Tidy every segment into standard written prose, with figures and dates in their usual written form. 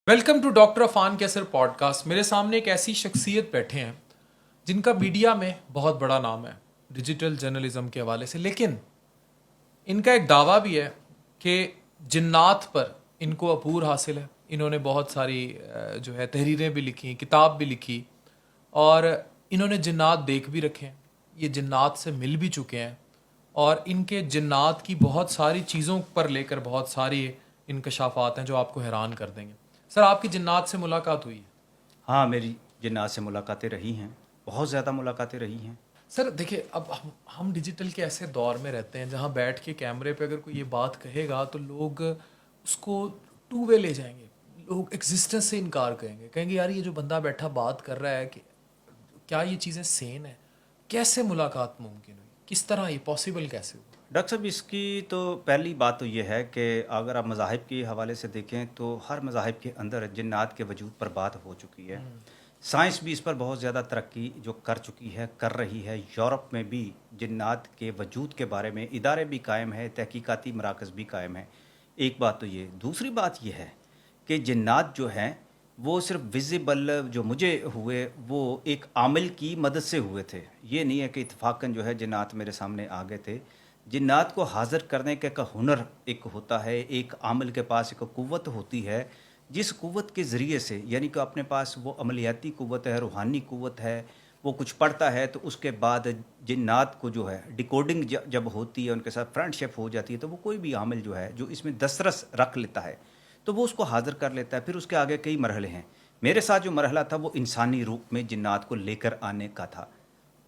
Welcome to doctor Affan Qaiser podcast. मेरे सामने एक ऐसी शख्सियत बैठे हैं जिनका मीडिया में बहुत बड़ा नाम है डिजिटल जर्नलिज्म के हवाले से, लेकिन इनका एक दावा भी है कि जिन्नात पर इनको अबूर हासिल है। इन्होंने बहुत सारी जो है तहरीरें भी लिखी, किताब भी लिखी और इन्होंने जिन्नात देख भी रखे हैं, ये जिन्नात से मिल भी चुके हैं और इनके जिन्नात की बहुत सारी चीज़ों पर लेकर बहुत सारी इंकशाफात हैं जो आपको हैरान कर देंगे। सर, आपकी जिन्नात से मुलाकात हुई है? हाँ, मेरी जिन्नात से मुलाकातें रही हैं, बहुत ज़्यादा मुलाकातें रही हैं। सर देखिए, अब हम डिजिटल के ऐसे दौर में रहते हैं जहाँ बैठ के कैमरे पे अगर कोई ये बात कहेगा तो लोग उसको टू वे ले जाएंगे, लोग एग्जिस्टेंस से इनकार कहेंगे यार ये जो बंदा बैठा बात कर रहा है कि क्या ये चीज़ें सेन है? कैसे मुलाकात मुमकिन हुई, किस तरह ये पॉसिबल कैसे हुआ? डॉक्टर साहब, इसकी तो पहली बात तो ये है कि अगर आप मज़ाहिब के हवाले से देखें तो हर मज़ाहिब के अंदर जिन्नात के वजूद पर बात हो चुकी है। साइंस भी इस पर बहुत ज़्यादा तरक्की जो कर चुकी है, कर रही है। यूरोप में भी जिन्नात के वजूद के बारे में इदारे भी कायम है, तहकीकाती मराकज़ भी कायम है। एक बात तो ये। दूसरी बात ये है कि जिन्नात जो हैं वो सिर्फ विजिबल जो मुझे हुए वो एक आमिल की मदद से हुए थे। ये नहीं है कि इत्तफाकन जो है जिन्नात मेरे सामने आ गए थे। जिन्नात को हाज़िर करने का हुनर एक होता है, एक आमिल के पास एक क़ुव्वत होती है, जिस क़ुव्वत के ज़रिए से यानी कि अपने पास वो अमलियाती क़ुव्वत है, रूहानी क़ुव्वत है, वो कुछ पढ़ता है तो उसके बाद जिन्नात को जो है डिकोडिंग जब होती है, उनके साथ फ्रेंडशिप हो जाती है, तो वो कोई भी आमिल जो है जो इसमें दस्तरस रख लेता है तो वो उसको हाज़िर कर लेता है। फिर उसके आगे कई मरहले हैं। मेरे साथ जो मरहला था वो इंसानी रूप में जिन्नात को लेकर आने का था।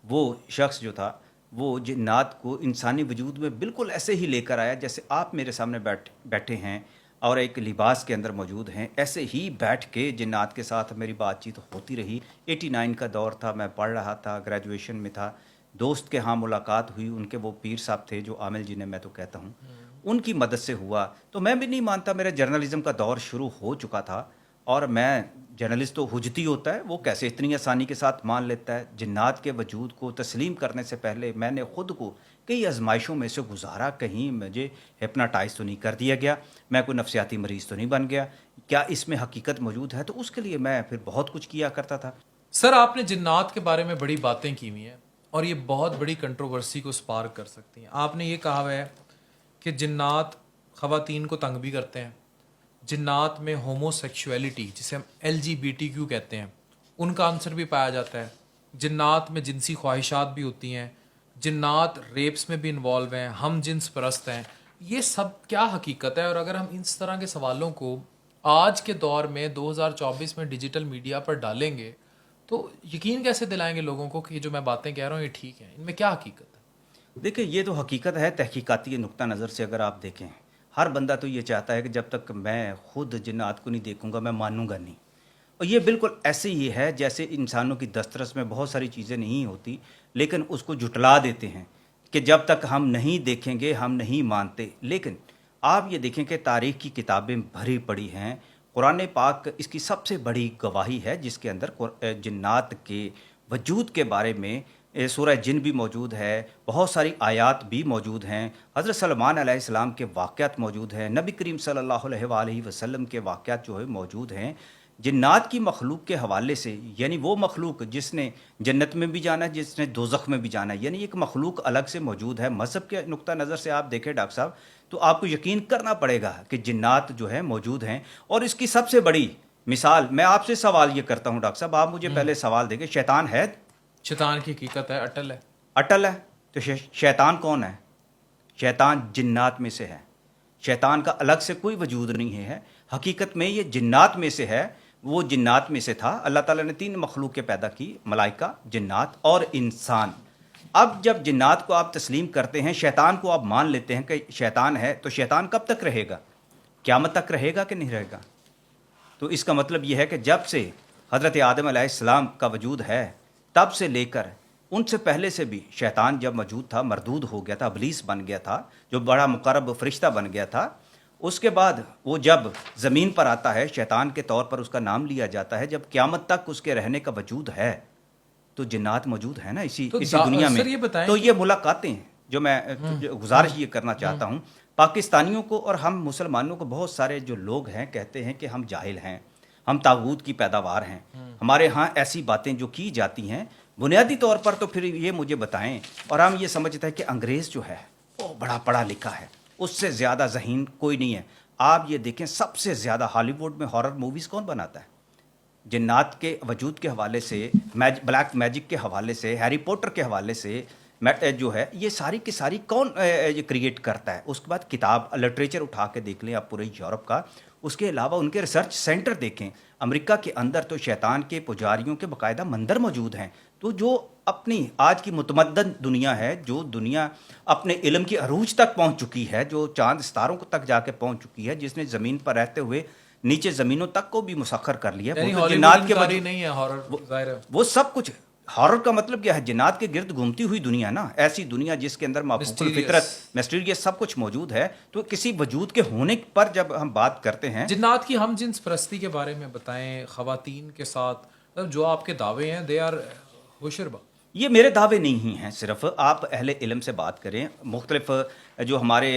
वो शख्स जो था वो जिन्नात को इंसानी वजूद में बिल्कुल ऐसे ही लेकर आया जैसे आप मेरे सामने बैठे हैं और एक लिबास के अंदर मौजूद हैं। ऐसे ही बैठ के जिन्नात के साथ मेरी बातचीत होती रही। 89 का दौर था, मैं पढ़ रहा था, ग्रेजुएशन में था। दोस्त के यहाँ मुलाकात हुई, उनके वो पीर साहब थे जो आमिल जिन्हें मैं तो कहता हूँ, उनकी मदद से हुआ। तो मैं भी नहीं मानता, मेरा जर्नलिज़म का दौर शुरू हो चुका था और मैं जर्नलिस्ट तो हुजती होता है, वो कैसे इतनी आसानी के साथ मान लेता है। जिन्नात के वजूद को तस्लीम करने से पहले मैंने ख़ुद को कई आजमाइशों में से गुजारा। कहीं मुझे हिप्नाटाइज तो नहीं कर दिया गया, मैं कोई नफसियाती मरीज़ तो नहीं बन गया, क्या इसमें हकीकत मौजूद है? तो उसके लिए मैं फिर बहुत कुछ किया करता था। सर, आपने जिन्नात के बारे में बड़ी बातें की हुई हैं और ये बहुत बड़ी कंट्रोवर्सी को स्पार्क कर सकती हैं। आपने ये कहा हुआ है कि जिन्नात ख़वातीन को तंग भी करते हैं, जिन्नात में होमोसेक्सुअलिटी जिसे हम LGBTQ कहते हैं उनका आंसर भी पाया जाता है, जिन्नात में जिनसी ख्वाहिशात भी होती हैं, जिन्नात रेप्स में भी इन्वॉल्व हैं, हम जिन्स परस्त हैं। ये सब क्या हकीकत है? और अगर हम इस तरह के सवालों को आज के दौर में 2024 में डिजिटल मीडिया पर डालेंगे तो यकीन कैसे दिलाएंगे लोगों को कि ये जो मैं बातें कह रहा हूँ ये ठीक है? इनमें क्या हकीकत है? देखिए, ये तो हकीकत है। तहकीकाती नुक्ता नज़र से अगर आप देखें, हर बंदा तो ये चाहता है कि जब तक मैं खुद जिन्नात को नहीं देखूंगा मैं मानूंगा नहीं। और ये बिल्कुल ऐसे ही है जैसे इंसानों की दस्तरस में बहुत सारी चीज़ें नहीं होती, लेकिन उसको जुटला देते हैं कि जब तक हम नहीं देखेंगे हम नहीं मानते। लेकिन आप ये देखें कि तारीख़ की किताबें भरी पड़ी हैं, कुरान पाक इसकी सबसे बड़ी गवाही है, जिसके अंदर जिन्नात के वजूद के बारे में सूरह जिन भी मौजूद है, बहुत सारी आयात भी मौजूद हैं, हज़रत सलमान अलैहिस्सलाम के वाक़यात मौजूद हैं, नबी करीम सल्लल्लाहु अलैहि वसल्लम के वाक़यात जो है मौजूद हैं। जिन्नात की मखलूक के हवाले से, यानी वो मखलूक जिसने जन्नत में भी जाना है, जिसने दोज़ख में भी जाना है, यानी एक मखलूक अलग से मौजूद है। मज़हब के नुक्ता नज़र से आप देखें डॉक्टर साहब, तो आपको यकीन करना पड़ेगा कि जिन्नात जो है मौजूद हैं। और इसकी सबसे बड़ी मिसाल, मैं आपसे सवाल ये करता हूँ डॉक्टर साहब, आप मुझे पहले सवाल देंगे, शैतान है? शैतान की हकीकत है, अटल है। अटल है। तो शैतान कौन है? शैतान जिन्नात में से है। शैतान का अलग से कोई वजूद नहीं है, हकीकत में ये जिन्नात में से है। वो जिन्नात में से था। अल्लाह ताला ने 3 मखलूक के पैदा की, मलाइका, जिन्नात और इंसान। अब जब जिन्नात को आप तस्लीम करते हैं, शैतान को आप मान लेते हैं कि शैतान है, तो शैतान कब तक रहेगा? क़यामत तक रहेगा कि नहीं रहेगा? तो इसका मतलब यह है कि जब से हज़रत आदम अलैहिस्सलाम का वजूद है, तब से लेकर उनसे पहले से भी शैतान जब मौजूद था, मरदूद हो गया था, इब्लीस बन गया था, जो बड़ा मुकर्रब फरिश्ता बन गया था। उसके बाद वो जब ज़मीन पर आता है, शैतान के तौर पर उसका नाम लिया जाता है। जब क़यामत तक उसके रहने का वजूद है, तो जिन्नात मौजूद है ना इसी दुनिया में। ये तो ये मुलाकातें जो मैं गुजारिश ये करना चाहता हूँ पाकिस्तानियों को, और हम मुसलमानों को, बहुत सारे जो लोग हैं कहते हैं कि हम जाहिल हैं, ہم तागूत की पैदावार हैं, हमारे यहाँ ऐसी बातें जो की जाती हैं, बुनियादी तौर पर तो फिर ये मुझे बताएं। और हम ये समझते हैं कि अंग्रेज़ जो है वो बड़ा पढ़ा लिखा है, उससे ज़्यादा ज़हीन कोई नहीं है। आप ये देखें सबसे ज़्यादा हॉलीवुड में हॉरर मूवीज़ कौन बनाता है? जिन्नात के वजूद के हवाले से, ब्लैक मैजिक के हवाले से, हैरी पॉटर के हवाले से जो है ये सारी की सारी कौन ये क्रिएट करता है? उसके बाद किताब लिटरेचर उठा के देख लें आप पूरे यूरोप का, उसके अलावा उनके रिसर्च सेंटर देखें। अमेरिका के अंदर तो शैतान के पुजारियों के बाकायदा मंदिर मौजूद हैं। तो जो अपनी आज की मुतमद्दन दुनिया है, जो दुनिया अपने इल्म की अरूज तक पहुंच चुकी है, जो चांद सितारों तक जाके पहुंच चुकी है, जिसने ज़मीन पर रहते हुए नीचे ज़मीनों तक को भी मुसख्खर कर लिया, यानी वो तो हॉलीवुड जिन्नात के इनकारी नहीं है हॉरर, जाहिर है। वो सब कुछ हॉरर का मतलब क्या है? जिन्नात के गिर्द घूमती हुई दुनिया ना, ऐसी दुनिया जिसके अंदर माफूकुल फितरत, मिस्टीरियस सब कुछ मौजूद है। तो किसी वजूद के होने पर जब हम बात करते हैं, जिन्नात की हम जिन्स परस्ती के बारे में बताएं, खवातीन के साथ मतलब जो आपके दावे हैं, दे आर होशरबा। ये मेरे दावे नहीं हैं, सिर्फ आप अहले इल्म से बात करें, मुख्तलिफ जो हमारे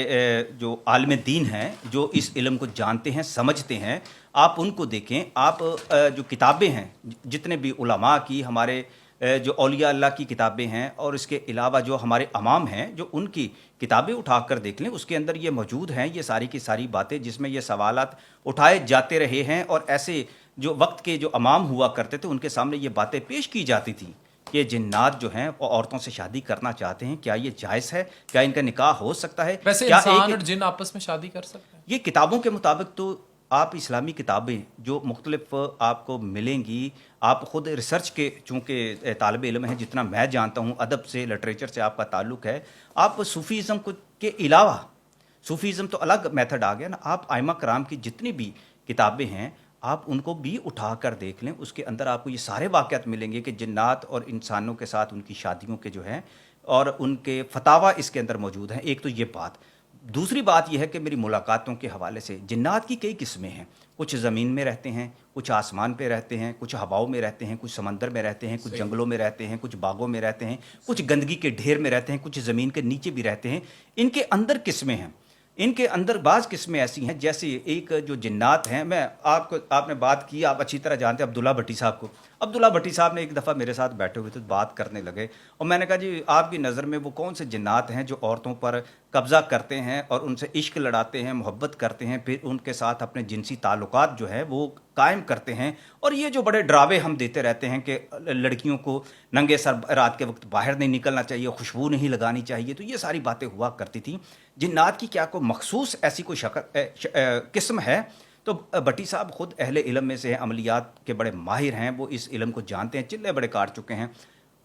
जो आलिम दीन हैं, जो इस इल्म को जानते हैं, समझते हैं, आप उनको देखें। आप जो किताबें हैं, जितने भी उलमा की, हमारे जो औलिया अल्लाह की किताबें हैं, और इसके अलावा जो हमारे इमाम हैं, जो उनकी किताबें उठाकर देख लें, उसके अंदर ये मौजूद हैं ये सारी की सारी बातें, जिसमें ये सवालात उठाए जाते रहे हैं। और ऐसे जो वक्त के जो इमाम हुआ करते थे, उनके सामने ये बातें पेश की जाती थी कि जिन्नात जो हैं वो औरतों से शादी करना चाहते हैं, क्या ये जायज़ है? क्या इनका निकाह हो सकता है? वैसे क्या इंसान और जिन आपस में शादी कर सकते हैं? ये किताबों के मुताबिक तो आप इस्लामी किताबें जो मुख्तलिफ आपको मिलेंगी, आप ख़ुद रिसर्च के चूँकि तालिब इल्म हैं, जितना मैं जानता हूँ, अदब से, लिटरेचर से आपका ताल्लुक़ है, आप सूफ़ीज़म के अलावा, सूफ़ीज़म तो अलग मेथड आ गया ना, आप आइमा कराम की जितनी भी किताबें हैं आप उनको भी उठा कर देख लें। उसके अंदर आपको ये सारे वाक़यात मिलेंगे कि जिन्नात और इंसानों के साथ उनकी शादियों के जो हैं और उनके फतावा इसके अंदर मौजूद हैं। एक तो ये बात। दूसरी बात यह है कि मेरी मुलाकातों के हवाले से जिन्नात की कई किस्में हैं। कुछ ज़मीन में रहते हैं, कुछ आसमान पे रहते हैं, कुछ हवाओं में रहते हैं, कुछ समंदर में रहते हैं, कुछ जंगलों में रहते हैं, कुछ बागों में रहते हैं, कुछ गंदगी के ढेर में रहते हैं, कुछ ज़मीन के नीचे भी रहते हैं। इनके अंदर किस्में हैं। इनके अंदर बाज़ किस्में ऐसी हैं, जैसे एक जो जिन्नात हैं, मैं आपने बात की, आप अच्छी तरह जानते हैं अब्दुल्ला भट्टी साहब को। अब्दुल्ला भट्टी साहब ने एक दफ़ा मेरे साथ बैठे हुए थे, बात करने लगे और मैंने कहा जी आपकी नज़र में वो कौन से जिन्नात हैं जो औरतों पर कब्ज़ा करते हैं और उनसे इश्क लड़ाते हैं, मोहब्बत करते हैं, फिर उनके साथ अपने जिनसी ताल्लुकात जो है वो कायम करते हैं, और ये जो बड़े ड्रावे हम देते रहते हैं कि लड़कियों को नंगे सर रात के वक्त बाहर नहीं निकलना चाहिए, खुशबू नहीं लगानी चाहिए, तो ये सारी बातें हुआ करती थी। जिन्नात की क्या कोई मखसूस ऐसी कोई किस्म है? तो भट्टी साहब ख़ुद अहले इल्म में से हैं, अमलियात के बड़े माहिर हैं, वो इस इल्म को जानते हैं, चिल्ले बड़े काट चुके हैं।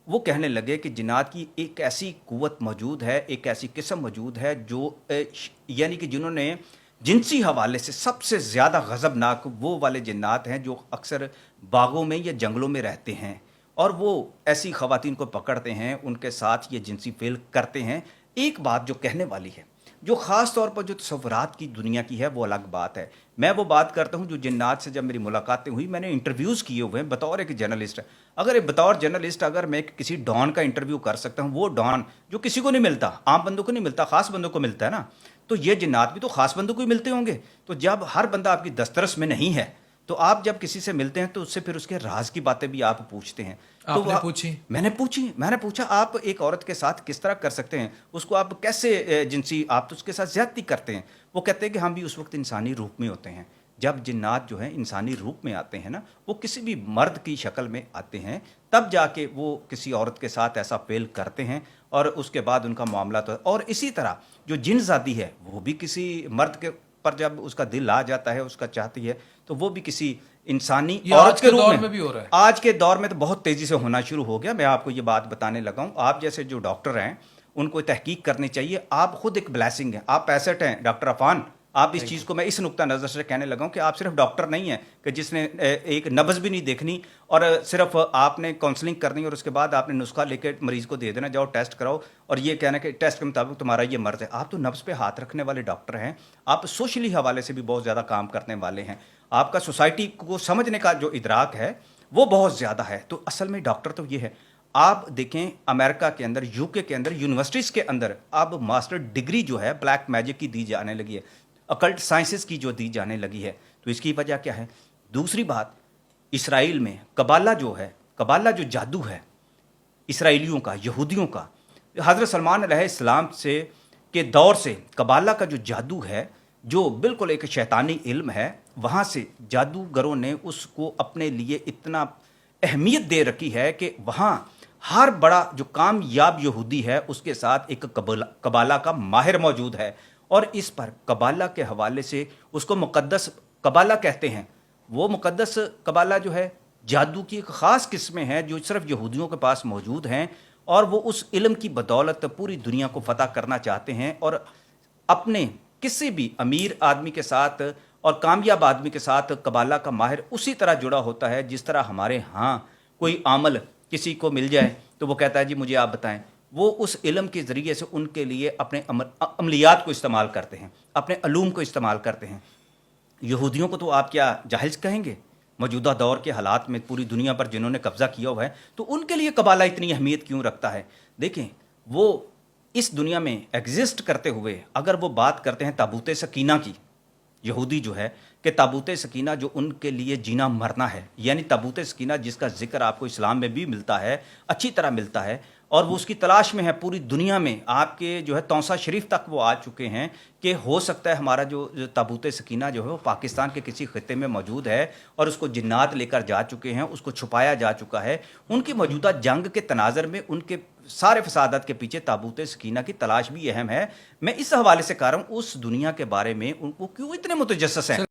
वो कहने लगे कि जिन्नात की एक ऐसी क़ुव्वत मौजूद है, एक ऐसी किस्म मौजूद है जो यानी कि जिन्होंने जिनसी हवाले से सबसे ज़्यादा गज़बनाक वो वाले जिन्नात हैं जो अक्सर बागों में या जंगलों में रहते हैं, और वो ऐसी ख़वातीन को पकड़ते हैं, उनके साथ ये जिनसी फ़ेल करते हैं। एक बात जो कहने वाली है, जो ख़ास तौर पर जो तसव्वुरात की दुनिया की है, वो अलग बात है। मैं वो बात करता हूँ जो जिन्नात से जब मेरी मुलाकातें हुई, मैंने इंटरव्यूज़ किए हुए हैं बतौर एक जर्नलिस्ट। अगर बतौर जर्नलिस्ट अगर मैं किसी डॉन का इंटरव्यू कर सकता हूँ, वो डॉन जो किसी को नहीं मिलता, आम बंदों को नहीं मिलता, ख़ास बंदों को मिलता है ना, तो ये जिन्नात भी तो ख़ास बंदों को ही मिलते होंगे। तो जब हर बंदा आपकी दस्तरस में नहीं है, तो आप जब किसी से मिलते हैं तो उससे फिर उसके राज की बातें भी आप पूछते हैं। तो आपने पूछी? मैंने पूछा आप एक औरत के साथ किस तरह कर सकते हैं, उसको आप कैसे जिनसी, आप तो उसके साथ ज़्यादती करते हैं। वो कहते हैं कि हम भी उस वक्त इंसानी रूप में होते हैं। जब जिन्नात जो है इंसानी रूप में आते हैं ना, वो किसी भी मर्द की शक्ल में आते हैं, तब जाके वो किसी औरत के साथ ऐसा फेल करते हैं और उसके बाद उनका मामला तो। और इसी तरह जो जिन्नज़ादी है, वो भी किसी मर्द के पर जब उसका दिल आ जाता है, उसका चाहती है, तो वो भी किसी इंसानी औरत के रूप में भी हो रहा है। आज के दौर में तो बहुत तेज़ी से होना शुरू हो गया। मैं आपको ये बात बताने लगा हूँ, आप जैसे जो डॉक्टर हैं उनको तहकीक करनी चाहिए। आप खुद एक ब्लेसिंग हैं, आप एसेट हैं डॉक्टर अफान। आप इस चीज़ को मैं इस नुक्ता नज़र से कहने लगा हूँ कि आप सिर्फ डॉक्टर नहीं हैं कि जिसने एक नब्ज़ भी नहीं देखनी और सिर्फ आपने काउंसलिंग करनी और उसके बाद आपने नुस्खा लेके मरीज़ को दे देना, जाओ टेस्ट कराओ, और ये कहना कि टेस्ट के मुताबिक तुम्हारा ये मर्ज़ है। आप तो नब्ज़ पे हाथ रखने वाले डॉक्टर हैं। आप सोशली हवाले से भी बहुत ज़्यादा काम करने वाले हैं। आपका सोसाइटी को समझने का जो इदराक है वो बहुत ज़्यादा है। तो असल में डॉक्टर तो ये है। आप देखें अमेरिका के अंदर, यूके के अंदर, यूनिवर्सिटीज़ के अंदर अब मास्टर डिग्री जो है ब्लैक मैजिक की दी जाने लगी है, अकल्ट साइंसेस की जो दी जाने लगी है। तो इसकी वजह क्या है? दूसरी बात, इसराइल में कबाला जो है, कबाला जो जादू है इसराइलियों का, यहूदियों का, हज़रत सलमान अलैहिस्सलाम से के दौर से कबाला का जो जादू है, जो बिल्कुल एक शैतानी इल्म है, वहाँ से जादूगरों ने उसको अपने लिए इतना अहमियत दे रखी है कि वहाँ हर बड़ा जो कामयाब यहूदी है उसके साथ एक कबाला का माहिर मौजूद है, और इस पर कबाला के हवाले से उसको मुक़द्दस कबाला कहते हैं। वो मुक़द्दस कबाला जो है जादू की एक ख़ास किस्में हैं जो सिर्फ यहूदियों के पास मौजूद हैं, और वो उस इल्म की बदौलत पूरी दुनिया को फ़तह करना चाहते हैं, और अपने किसी भी अमीर आदमी के साथ और कामयाब आदमी के साथ कबाला का माहिर उसी तरह जुड़ा होता है जिस तरह हमारे यहाँ कोई आमल किसी को मिल जाए तो वो कहता है जी मुझे आप बताएं। वो उस इल्म के ज़रिए से उनके लिए अपने अमलियात को इस्तेमाल करते हैं, अपने अलूम को इस्तेमाल करते हैं। यहूदियों को तो आप क्या जाहिल कहेंगे? मौजूदा दौर के हालात में पूरी दुनिया पर जिन्होंने कब्ज़ा किया हुआ है, तो उनके लिए कबाला इतनी अहमियत क्यों रखता है? देखें, वो इस दुनिया में एग्जिस्ट करते हुए अगर वो बात करते हैं ताबूत सकीना की, यहूदी जो है कि ताबूत सकीना जो उनके लिए जीना मरना है, यानी ताबूत सकीना जिसका जिक्र आपको इस्लाम में भी मिलता है, अच्छी तरह मिलता है, और वो उसकी तलाश में है पूरी दुनिया में। आपके जो है तौसा शरीफ तक वो आ चुके हैं कि हो सकता है हमारा जो ताबूत सकीना जो है वो पाकिस्तान के किसी खित्ते में मौजूद है, और उसको जिन्नात लेकर जा चुके हैं, उसको छुपाया जा चुका है। उनकी मौजूदा जंग के तनाज़र में उनके सारे फसादात के पीछे ताबूत सकीना की तलाश भी अहम है। मैं इस हवाले से कह रहा हूँ उस दुनिया के बारे में उनको क्यों इतने मुतजस्सिस हैं।